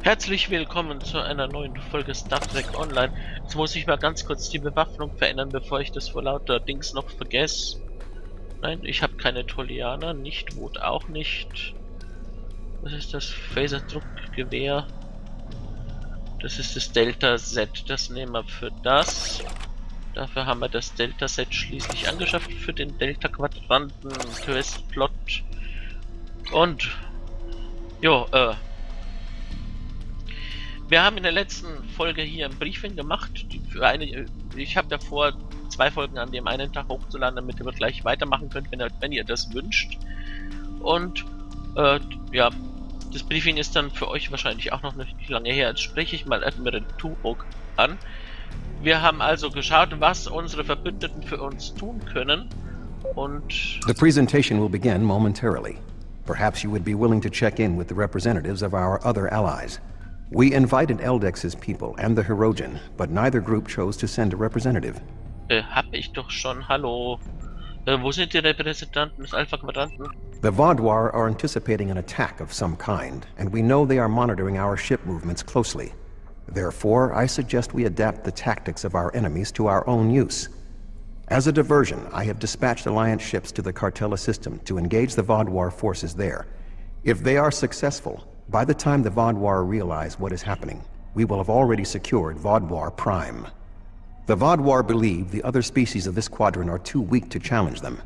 Herzlich willkommen zu einer neuen Folge Star Trek Online. Jetzt muss ich mal ganz kurz die Bewaffnung verändern, bevor ich das vor lauter Dings noch vergesse. Nein, ich habe keine Tolianer, nicht Wut auch nicht. Was ist das? Phaserdruckgewehr. Das ist das Delta-Set, das nehmen wir für das. Dafür haben wir das Delta-Set schließlich angeschafft für den Delta-Quadranten, Quest-Plot. Und, jo, wir haben in der letzten Folge hier ein Briefing gemacht. Ich habe davor 2 Folgen an dem einen Tag hochzuladen, damit ihr gleich weitermachen könnt, wenn ihr das wünscht. Und ja, das Briefing ist dann für euch wahrscheinlich auch noch nicht lange her. Jetzt spreche ich mal Admiral Tuvok an. Wir haben also geschaut, was unsere Verbündeten für uns tun können. Und The presentation will begin momentarily. Perhaps you would be willing to check in with the representatives of our other allies. We invited Eldex's people and the Hirogen, but neither group chose to send a representative. Hab ich doch schon. Hallo. Wo sind die Repräsentanten des Alpha-Quadranten? The Vaadvaur are anticipating an attack of some kind, and we know they are monitoring our ship movements closely. Therefore, I suggest we adapt the tactics of our enemies to our own use. As a diversion, I have dispatched Alliance ships to the Cartella system to engage the Vaadvaur forces there. If they are successful, by the time the Vaadvaur realize what is happening, we will have already secured Vaadvaur Prime. The Vaadvaur believe the other species of this quadrant are too weak to challenge them.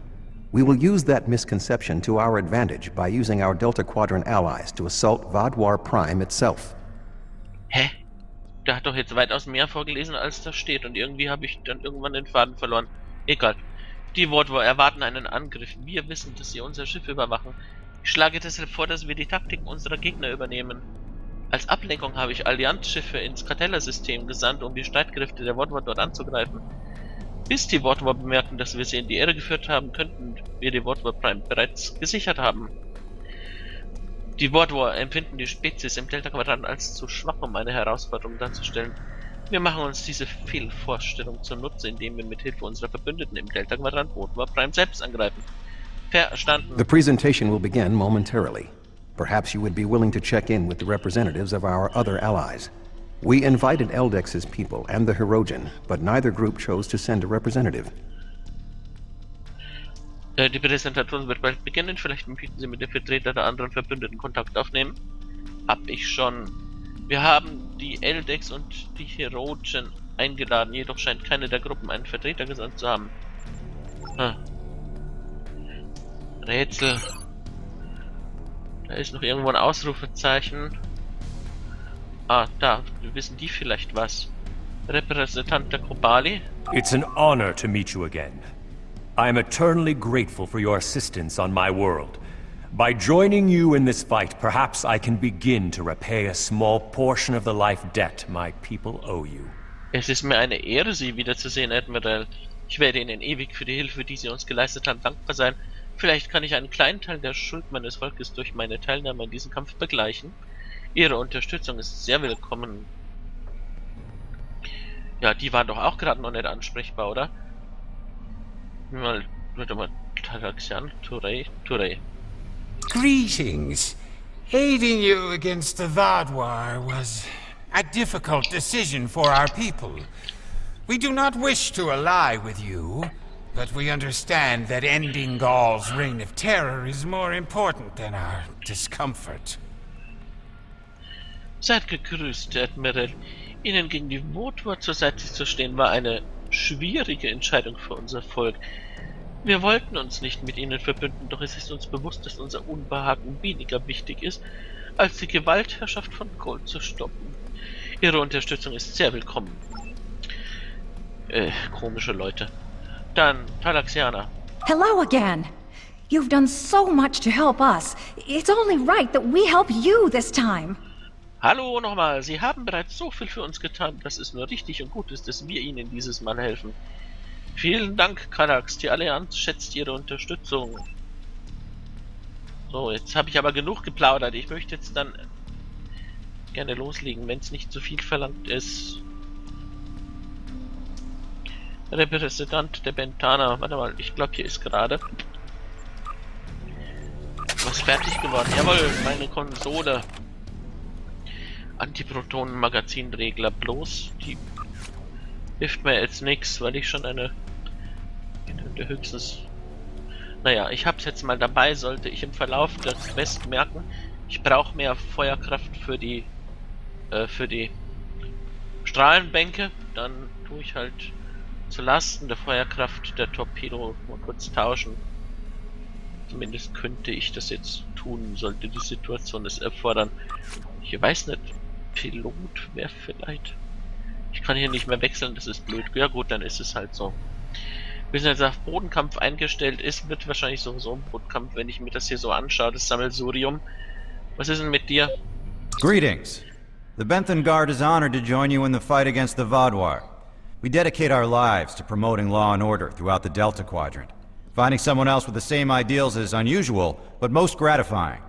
We will use that misconception to our advantage by using our Delta-Quadrant allies to assault Vaadvaur Prime itself. Hä? Der hat doch jetzt weitaus mehr vorgelesen, als da steht, und irgendwie habe ich dann irgendwann den Faden verloren. Egal. Die Vaadvaur erwarten einen Angriff. Wir wissen, dass sie unser Schiff überwachen. Ich schlage deshalb vor, dass wir die Taktiken unserer Gegner übernehmen. Als Ablenkung habe ich Allianz-Schiffe ins Cartella-System gesandt, um die Streitkräfte der Vaadvaur dort anzugreifen. Bis die Vaadvaur bemerken, dass wir sie in die Irre geführt haben, könnten wir die Vaadvaur Prime bereits gesichert haben. Die Vaadvaur empfinden die Spezies im Delta-Quadrant als zu schwach, um eine Herausforderung darzustellen. Wir machen uns diese Fehlvorstellung zunutze, indem wir mit Hilfe unserer Verbündeten im Delta-Quadrant Vaadvaur Prime selbst angreifen. Verstanden. The presentation will begin momentarily. Perhaps you would be willing to check in with the representatives of our other allies. We invited Eldex's people and the Hirogen, but neither group chose to send a representative. Die Präsentation wird bald beginnen. Vielleicht möchten Sie mit den Vertretern der anderen Verbündeten Kontakt aufnehmen. Hab ich schon. Wir haben die Eldex und die Hirogen eingeladen, jedoch scheint keine der Gruppen einen Vertreter gesandt zu haben. Rätsel. Da ist noch irgendwo ein Ausrufezeichen. Ah, da. Wissen die vielleicht was? Repräsentant der Kobali? It's an honor to meet you again. I am eternally grateful for your assistance on my world. By joining you in this fight, perhaps I can begin to repay a small portion of the life debt my people owe you. Es ist mir eine Ehre, Sie wiederzusehen, Admiral. Ich werde Ihnen ewig für die Hilfe, die Sie uns geleistet haben, dankbar sein. Vielleicht kann ich einen kleinen Teil der Schuld meines Volkes durch meine Teilnahme an diesem Kampf begleichen. Ihre Unterstützung ist sehr willkommen. Ja, die waren doch auch gerade noch nicht ansprechbar, oder? Warte mal, Talaxian, Touré. Greetings. Aiding you against the Vaadvaur was a difficult decision for our people. We do not wish to ally with you, but we understand that ending Gaul's reign of terror is more important than our discomfort. Seid gegrüßt, Admiral. Ihnen gegen die Vaadvaur zur Seite zu stehen, war eine schwierige Entscheidung für unser Volk. Wir wollten uns nicht mit ihnen verbünden, doch es ist uns bewusst, dass unser Unbehagen weniger wichtig ist, als die Gewaltherrschaft von Gaul zu stoppen. Ihre Unterstützung ist sehr willkommen. Komische Leute. Dann, Talaxiana. Hello again. You've done so much to help us. It's only right that we help you this time. Hallo nochmal. Sie haben bereits so viel für uns getan, dass es nur richtig und gut ist, dass wir Ihnen dieses Mal helfen. Vielen Dank, Karax. Die Allianz schätzt Ihre Unterstützung. So, jetzt habe ich aber genug geplaudert. Ich möchte jetzt dann gerne loslegen, wenn es nicht zu viel verlangt ist. Repräsentant der Bentana. Warte mal, ich glaube, hier ist gerade was fertig geworden. Jawohl, meine Konsole. Antiprotonen-Magazinregler bloß. Die hilft mir jetzt nichts, weil ich schon eine höchstens... Naja, ich hab's jetzt mal dabei, sollte ich im Verlauf der Quest merken, ich brauche mehr Feuerkraft für die Strahlenbänke, dann tue ich halt zu Lasten der Feuerkraft der Torpedo mal kurz tauschen. Zumindest könnte ich das jetzt tun, sollte die Situation es erfordern. Ich weiß nicht, Pilot wäre vielleicht... Ich kann hier nicht mehr wechseln, das ist blöd. Ja gut, dann ist es halt so. Wir sind jetzt auf Bodenkampf eingestellt, es wird wahrscheinlich sowieso ein Bodenkampf, wenn ich mir das hier so anschaue, das Sammelsurium. Was ist denn mit dir? Greetings. The Benthan Guard is honored to join you in the fight against the Vaadvaur. We dedicate our lives to promoting law and order throughout the Delta-Quadrant. Finding someone else with the same ideals is unusual, but most gratifying.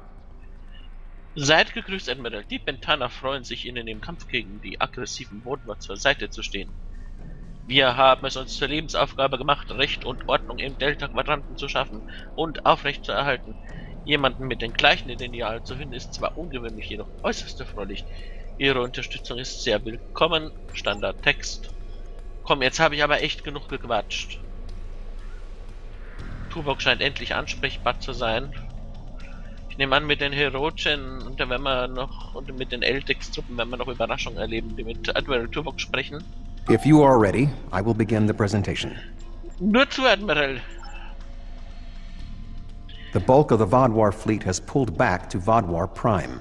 Seid gegrüßt, Admiral. Die Benthaner freuen sich, Ihnen im Kampf gegen die aggressiven Vaadvaur zur Seite zu stehen. Wir haben es uns zur Lebensaufgabe gemacht, Recht und Ordnung im Delta-Quadranten zu schaffen und aufrecht zu erhalten. Jemanden mit den gleichen Idealen zu finden, ist zwar ungewöhnlich, jedoch äußerst erfreulich. Ihre Unterstützung ist sehr willkommen. Standardtext. Komm, jetzt habe ich aber echt genug gequatscht. Tuvok scheint endlich ansprechbar zu sein. Ich nehme an, mit den Herochen und wenn wir noch und mit den Eltex-Truppen werden wir noch Überraschungen erleben, die mit Admiral Tuvok sprechen. If you are ready, I will begin the presentation. Nur zu, Admiral. The bulk of the Vaadvaur fleet has pulled back to Vaadvaur Prime.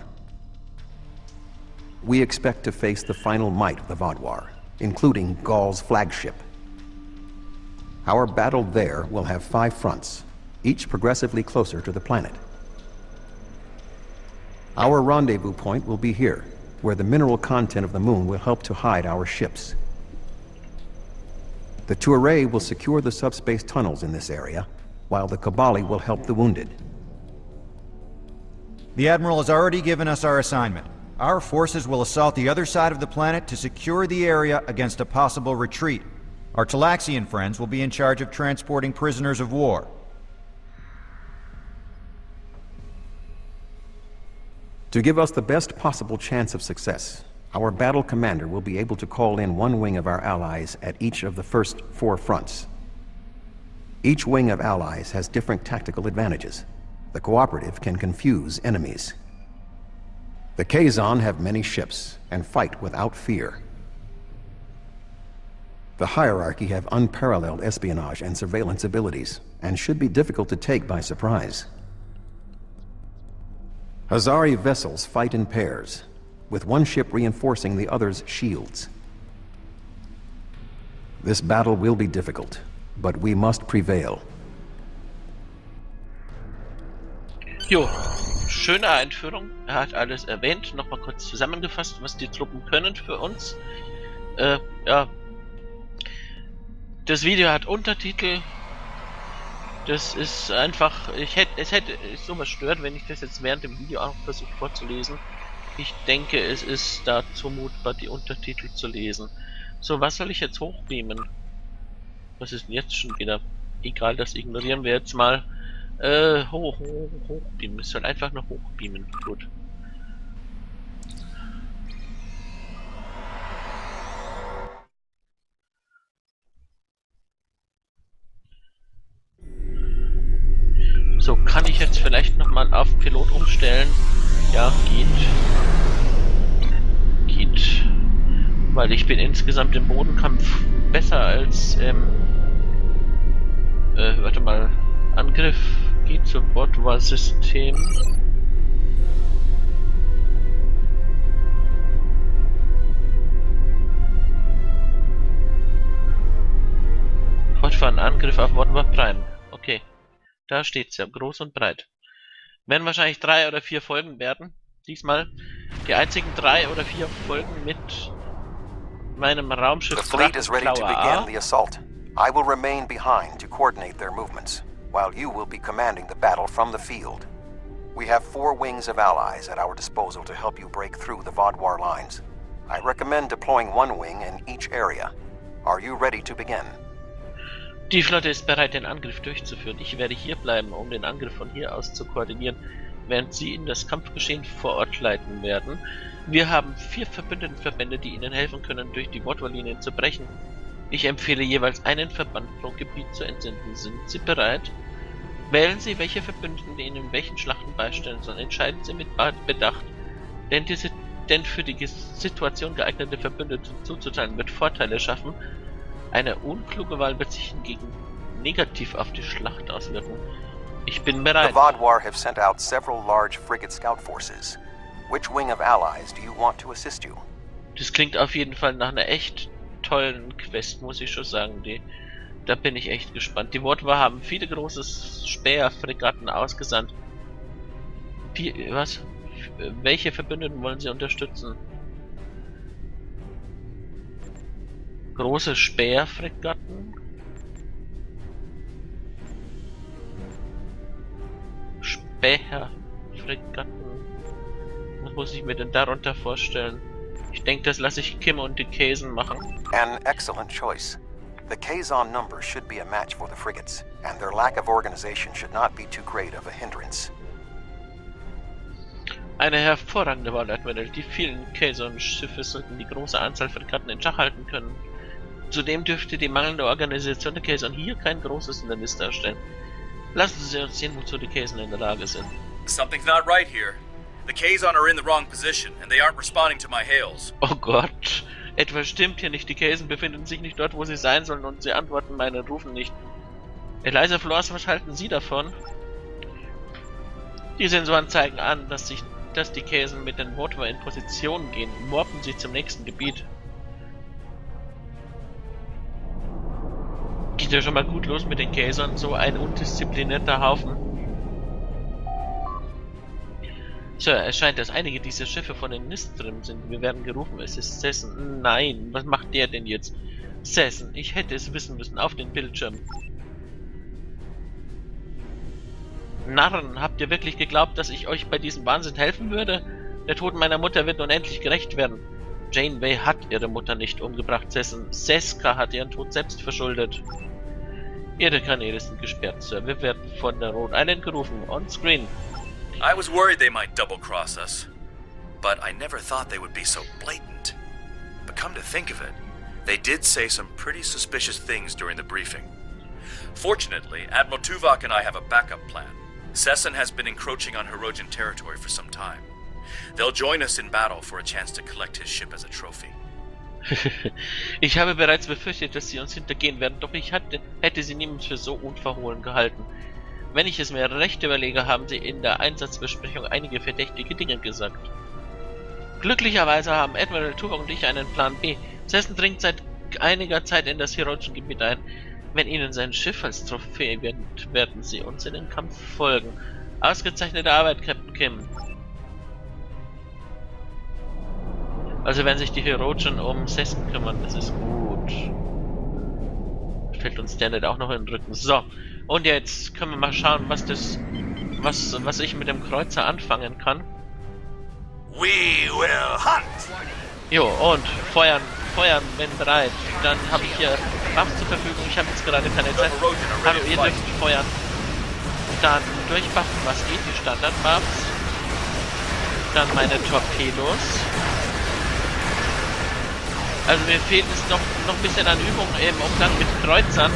We expect to face the final might of the Vaadvaur, including Gaul's flagship. Our battle there will have 5 fronts, each progressively closer to the planet. Our rendezvous point will be here, where the mineral content of the moon will help to hide our ships. The Touré will secure the subspace tunnels in this area, while the Kabali will help the wounded. The Admiral has already given us our assignment. Our forces will assault the other side of the planet to secure the area against a possible retreat. Our Talaxian friends will be in charge of transporting prisoners of war. To give us the best possible chance of success, our battle commander will be able to call in one wing of our allies at each of the first 4 fronts. Each wing of allies has different tactical advantages. The cooperative can confuse enemies. The Kazon have many ships and fight without fear. The hierarchy have unparalleled espionage and surveillance abilities, and should be difficult to take by surprise. Hazari vessels fight in pairs, with one ship reinforcing the other's shields. This battle will be difficult, but we must prevail. Jo, schöne Einführung. Er hat alles erwähnt. Nochmal kurz zusammengefasst, was die Truppen können für uns. Ja. Das Video hat Untertitel. Das ist einfach... Es hätte sowas stört, wenn ich das jetzt während dem Video auch versuche vorzulesen. Ich denke, es ist da zumutbar, die Untertitel zu lesen. So, was soll ich jetzt hochbeamen? Was ist denn jetzt schon wieder? Egal, das ignorieren wir jetzt mal. Hochbeamen. Es soll einfach nur hochbeamen. Gut. So, kann ich jetzt vielleicht nochmal auf Pilot umstellen? Ja, geht. Weil ich bin insgesamt im Bodenkampf besser als warte mal. Angriff geht zum Vaadvaur-System. Fortfahren, Angriff auf Vaadvaur Prime. Okay. Da steht's ja, groß und breit. Werden wahrscheinlich 3 oder 4 Folgen werden. Diesmal die einzigen 3 oder 4 Folgen mit meinem Raumschiff. The fleet is ready to begin the assault. I will remain behind to coordinate their movements, while you will be commanding the battle from the field. We have 4 wings of allies at our disposal to help you break through the Vaadvaur lines. I recommend deploying one wing in each area. Are you ready to begin? Die Flotte ist bereit, den Angriff durchzuführen. Ich werde hier bleiben, um den Angriff von hier aus zu koordinieren, während Sie in das Kampfgeschehen vor Ort leiten werden. Wir haben 4 Verbündetenverbände, die ihnen helfen können, durch die Vaadvaur-Linien zu brechen. Ich empfehle jeweils einen Verband pro Gebiet zu entsenden. Sind Sie bereit? Wählen Sie, welche Verbündeten Ihnen in welchen Schlachten beistellen sollen. Entscheiden Sie mit Bedacht, denn für die Situation geeignete Verbündete zuzuteilen wird Vorteile schaffen. Eine unkluge Wahl wird sich hingegen negativ auf die Schlacht auswirken. Ich bin bereit. The Vaadvaur have sent out several large frigate scout forces. Which wing of allies do you want to assist you? Das klingt auf jeden Fall nach einer echt tollen Quest, muss ich schon sagen. Da bin ich echt gespannt. Die Vaadvaur haben viele große Späherfregatten ausgesandt. Was? Welche Verbündeten wollen sie unterstützen? Große Späherfregatten? Späherfregatten? Was muss ich mir denn darunter vorstellen? Ich denke, das lasse ich Kim und die Käsen machen. An excellent choice. The Kazon numbers should be a match for the frigates, and their lack of organization should not be too great of a hindrance. Eine hervorragende Wahl, Admiral. Die vielen Kazon-Schiffe sollten die große Anzahl Fregatten in Schach halten können. Zudem dürfte die mangelnde Organisation der Kazon hier kein großes Hindernis darstellen. Lassen Sie uns sehen, wozu die Kazon in der Lage sind. Something's not right here. The Kazon are in the wrong position, and they aren't responding to my hails. Oh Gott, etwas stimmt hier nicht. Die Kazon befinden sich nicht dort, wo sie sein sollen, und sie antworten meinen Rufen nicht. Eliza Flores, was halten Sie davon? Die Sensoren zeigen an, dass die Kazon mit den Vaadvaur in Position gehen. Warpen sie zum nächsten Gebiet. Geht ja schon mal gut los mit den Kazon, so ein undisziplinierter Haufen. Sir, es scheint, dass einige dieser Schiffe von den Nistrim sind. Wir werden gerufen. Es ist Sessen. Nein, was macht der denn jetzt? Sessen, ich hätte es wissen müssen. Auf den Bildschirm. Narren, habt ihr wirklich geglaubt, dass ich euch bei diesem Wahnsinn helfen würde? Der Tod meiner Mutter wird nun endlich gerecht werden. Janeway hat ihre Mutter nicht umgebracht, Sessen. Seska hat ihren Tod selbst verschuldet. Ihre Kanäle sind gesperrt, Sir. Wir werden von der Rhode Island gerufen. On screen. I was worried they might double-cross us, but I never thought they would be so blatant. But come to think of it, they did say some pretty suspicious things during the briefing. Fortunately, Admiral Tuvok and I have a backup plan. Sessen has been encroaching on Hirogen territory for some time. They'll join us in battle for a chance to collect his ship as a trophy. Ich habe bereits befürchtet, dass sie uns hintergehen werden, doch ich hätte sie niemals für so unverhohlen gehalten. Wenn ich es mir recht überlege, haben sie in der Einsatzbesprechung einige verdächtige Dinge gesagt. Glücklicherweise haben Admiral Tuvok und ich einen Plan B. Sessen dringt seit einiger Zeit in das Hirogen-Gebiet ein. Wenn ihnen sein Schiff als Trophäe wird, werden sie uns in den Kampf folgen. Ausgezeichnete Arbeit, Captain Kim. Also werden sich die Hirogen um Sessen kümmern, das ist gut. Fällt uns der nicht auch noch in den Rücken. So, und jetzt können wir mal schauen, was ich mit dem Kreuzer anfangen kann. We will hunt! Jo, und feuern, wenn bereit. Dann habe ich hier Waffen zur Verfügung, ich habe jetzt gerade keine Zeit. Hallo, ihr dürft feuern. Dann durchwaffen, was geht, die Standardwaffen. Dann meine Torpedos. Also mir fehlt es noch ein bisschen an Übung im Umgang mit Kreuzern.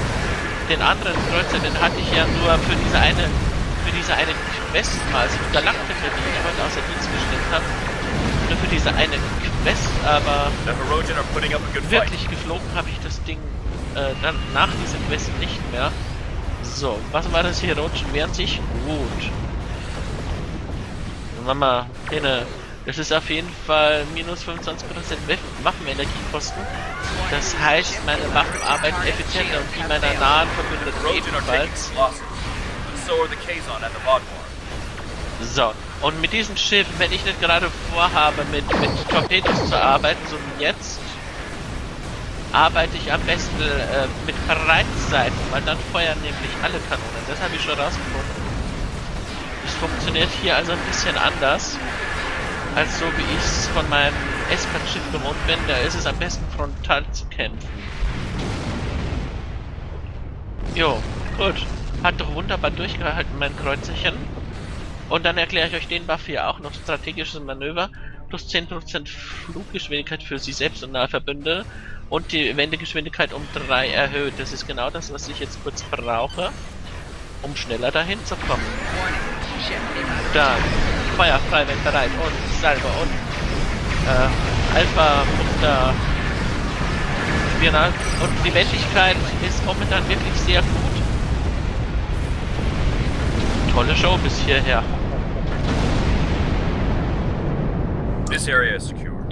Den anderen Kreuzer, den hatte ich ja nur für diese eine Quest mal, also Galaktische, die ich heute außer Dienst gestellt habe. Nur für diese eine Quest, aber wirklich geflogen habe ich das Ding dann nach dieser Quest nicht mehr. So, was war das hier? Rutschen wehren sich gut. Mama, das ist auf jeden Fall minus 25% Waffenenergiekosten. Das heißt, meine Waffen arbeiten effizienter und die meiner nahen Verbündeten ebenfalls. So, und mit diesem Schiff, wenn ich nicht gerade vorhabe, mit Torpedos zu arbeiten, so wie jetzt, arbeite ich am besten mit Breitseiten, weil dann feuern nämlich alle Kanonen. Das habe ich schon rausgefunden. Das funktioniert hier also ein bisschen anders, als so wie ich es von meinem S-Bahn-Schiff gewohnt bin. Da ist es am besten frontal zu kämpfen. Jo, gut. Hat doch wunderbar durchgehalten, mein Kreuzerchen. Und dann erkläre ich euch den Buff hier auch noch, strategisches Manöver. plus 10% Fluggeschwindigkeit für sie selbst und nahe Verbündete und die Wendegeschwindigkeit um 3 erhöht. Das ist genau das, was ich jetzt kurz brauche, um schneller dahin zu kommen. Dann Feuer frei, wenn bereit und Salve und Alpha Muster. Und die Wendigkeit ist momentan wirklich sehr gut. Tolle Show bis hierher. This area is secure.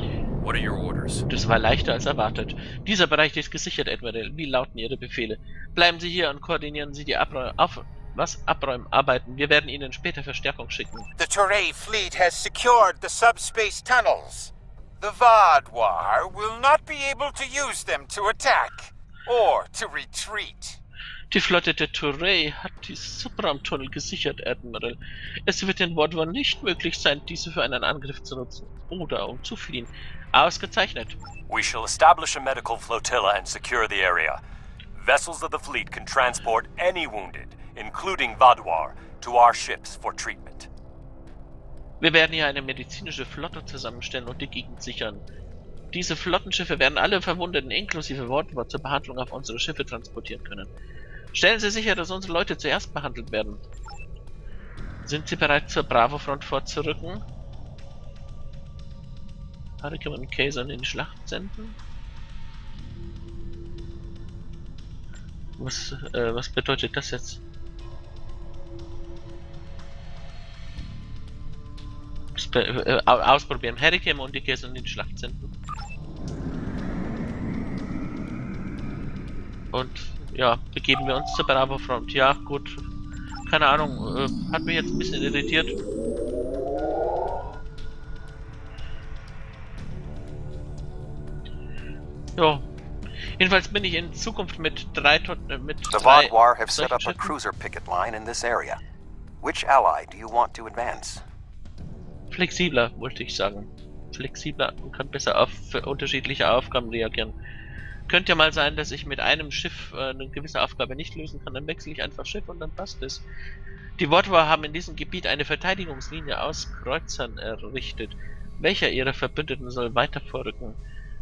What are your orders? Das war leichter als erwartet. Dieser Bereich ist gesichert, Admiral. Wie lauten Ihre Befehle? Bleiben Sie hier und koordinieren Sie die Abräumarbeiten. Wir werden Ihnen später Verstärkung schicken. The Toray fleet has secured the subspace tunnels. The Vaadvaur will not be able to use them to attack or to retreat. Die Flotte der Toray hat die Subraumtunnel gesichert, Admiral. Es wird den Vaadvaur nicht möglich sein, diese für einen Angriff zu nutzen oder um zu fliehen. Ausgezeichnet. We shall establish a medical flotilla and secure the area. Vessels of the fleet can transport any wounded, including Vaadvaur, to our ships for treatment. Wir werden hier eine medizinische Flotte zusammenstellen und die Gegend sichern. Diese Flottenschiffe werden alle Verwundeten inklusive Vaadvaur zur Behandlung auf unsere Schiffe transportieren können. Stellen Sie sicher, dass unsere Leute zuerst behandelt werden. Sind Sie bereit, zur Bravo-Front vorzurücken? Hurricane und Kaiser in die Schlacht senden? Was bedeutet das jetzt? Ausprobieren. Hurricane und die Kaiser in die Schlacht senden. Und ja, begeben wir uns zur Bravo Front. Ja, gut. Keine Ahnung, hat mich jetzt ein bisschen irritiert. Ja. Jedenfalls bin ich in Zukunft mit drei The Vaadvaur have set up a cruiser picket line in this area. Which ally do you want to advance? Flexibler, wollte ich sagen. Flexibler und kann besser auf unterschiedliche Aufgaben reagieren. Könnte ja mal sein, dass ich mit einem Schiff eine gewisse Aufgabe nicht lösen kann, dann wechsle ich einfach Schiff und dann passt es. Die Vaadvaur haben in diesem Gebiet eine Verteidigungslinie aus Kreuzern errichtet. Welcher ihrer Verbündeten soll weiter vorrücken?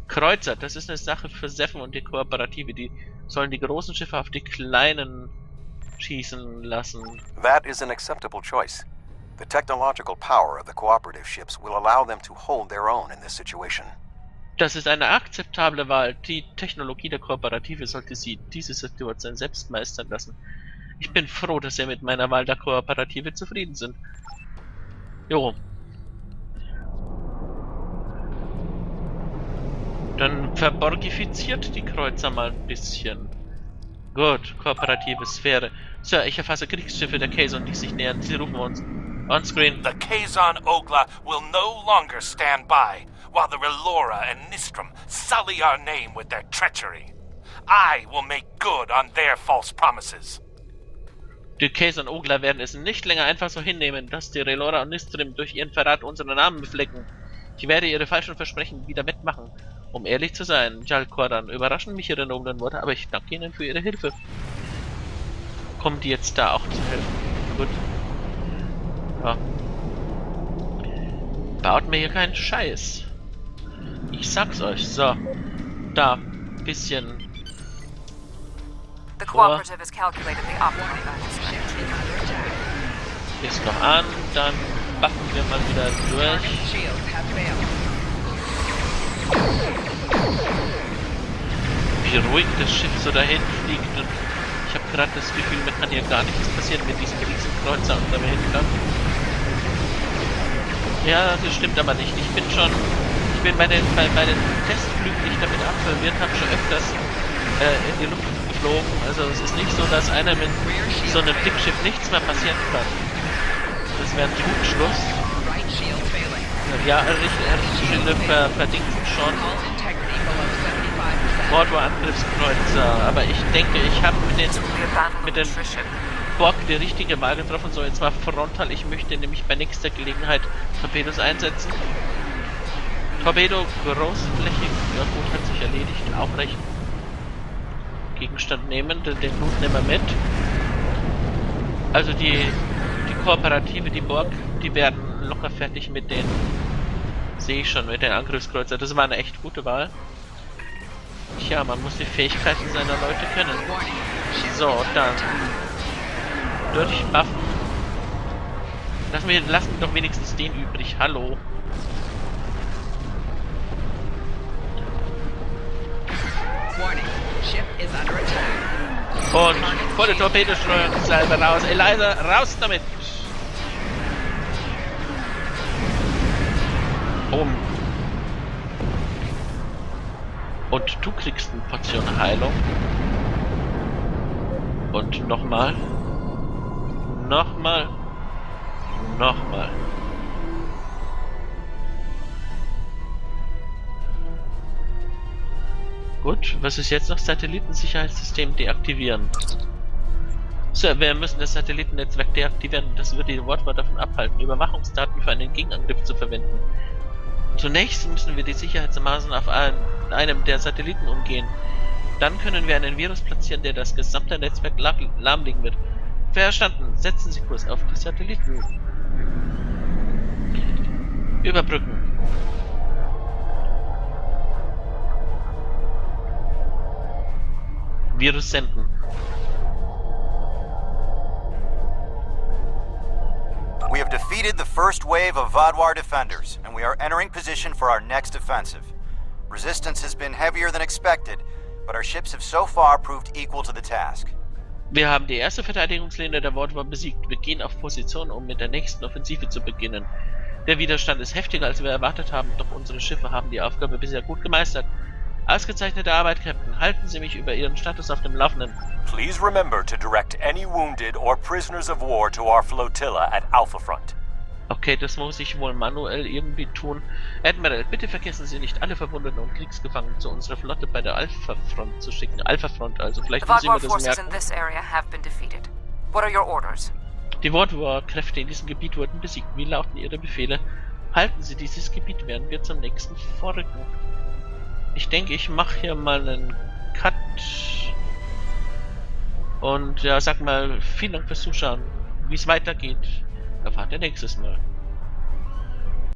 Kreuzer, das ist eine Sache für Seffen und die Kooperative, die sollen die großen Schiffe auf die kleinen schießen lassen. That is an acceptable choice. The technological power of the cooperative ships will allow them to hold their own in this situation. Das ist eine akzeptable Wahl. Die Technologie der Kooperative sollte sie diese Situation selbst meistern lassen. Ich bin froh, dass Sie mit meiner Wahl der Kooperative zufrieden sind. Jo. Dann verborgifiziert die Kreuzer mal ein bisschen. Gut, kooperative Sphäre. Sir, ich erfasse Kriegsschiffe der Kazon, die sich nähern. Sie rufen uns. On-screen. The Kazon Ogla will no longer stand by, while the Relora and Nistrum sully our name with their treachery. I will make good on their false promises. Die Kazon Ogla werden es nicht länger einfach so hinnehmen, dass die Relora und Nistrim durch ihren Verrat unseren Namen beflecken. Ich werde ihre falschen Versprechen wieder wettmachen. Um ehrlich zu sein, Jalquaran, überraschen mich ihre noblen Worte, aber ich danke ihnen für ihre Hilfe. Kommen die jetzt da auch zu helfen? Gut. Ja. Baut mir hier keinen Scheiß. Ich sag's euch. So. Da. Bisschen. The cooperative has calculated the optimal Ist noch an, dann backen wir mal wieder durch. Wie ruhig das Schiff so dahin fliegt und ich habe gerade das Gefühl, mir kann hier gar nichts passieren mit diesem Riesenkreuzer unter mir hinter. Ja, das stimmt aber nicht. Ich bin bei den Testflügen, die ich damit absolviert habe, schon öfters in die Luft geflogen. Also es ist nicht so, dass einer mit so einem Dickschiff nichts mehr passieren kann. Das wäre ein Trugschluss. Ja, Schilde verdingten schon. Vaadvaur Angriffskreuzer, aber ich denke, ich habe mit den Borg die richtige Wahl getroffen, so jetzt mal frontal. Ich möchte nämlich bei nächster Gelegenheit Torpedos einsetzen. Torpedo großflächig, ja gut, hat sich erledigt, auch recht. Gegenstand nehmen, den Loot nehmen wir mit. Also die Kooperative, die Borg, die werden locker fertig mit den Sehe ich schon mit den Angriffskreuzer. Das war eine echt gute Wahl. Tja, man muss die Fähigkeiten seiner Leute kennen. So, dann. Durch Waffen. Lassen wir doch wenigstens den übrig. Hallo. Und volle Torpedostreuungssalve raus. Eliza, raus damit! Und du kriegst eine Portion Heilung. Und nochmal. Nochmal. Nochmal. Gut, was ist jetzt noch? Satellitensicherheitssystem deaktivieren. So, wir müssen das Satellitennetzwerk deaktivieren. Das wird die Vaadvaur davon abhalten, Überwachungsdaten für einen Gegenangriff zu verwenden. Zunächst müssen wir die Sicherheitsmaßnahmen auf einem der Satelliten umgehen. Dann können wir einen Virus platzieren, der das gesamte Netzwerk lahmlegen wird. Verstanden. Setzen Sie Kurs auf die Satelliten. Überbrücken. Virus senden. We have defeated the first wave of Vaadvaur defenders, and we are entering position for our next offensive. Resistance has been heavier than expected, but our ships have so far proved equal to the task. Wir haben die erste Verteidigungslinie der Vaadvaur besiegt. Wir gehen auf Position, um mit der nächsten Offensive zu beginnen. Der Widerstand ist heftiger, als wir erwartet haben, doch unsere Schiffe haben die Aufgabe bisher gut gemeistert. Ausgezeichnete Arbeit, Captain. Halten Sie mich über Ihren Status auf dem Laufenden. Please remember to direct any wounded or prisoners of war to our flotilla at Alpha Front. Okay, das muss ich wohl manuell irgendwie tun. Admiral, bitte vergessen Sie nicht, alle Verwundeten und Kriegsgefangenen zu unserer Flotte bei der Alpha Front zu schicken. Alpha Front, also vielleicht müssen Sie mir das merken. Die Vaadvaur-Kräfte in diesem Gebiet wurden besiegt. Wie lauten Ihre Befehle? Halten Sie dieses Gebiet, während wir zum nächsten vorrücken. Ich denke, ich mache hier mal einen Cut. Und ja, sag mal, vielen Dank fürs Zuschauen. Wie es weitergeht, erfahrt ihr nächstes Mal.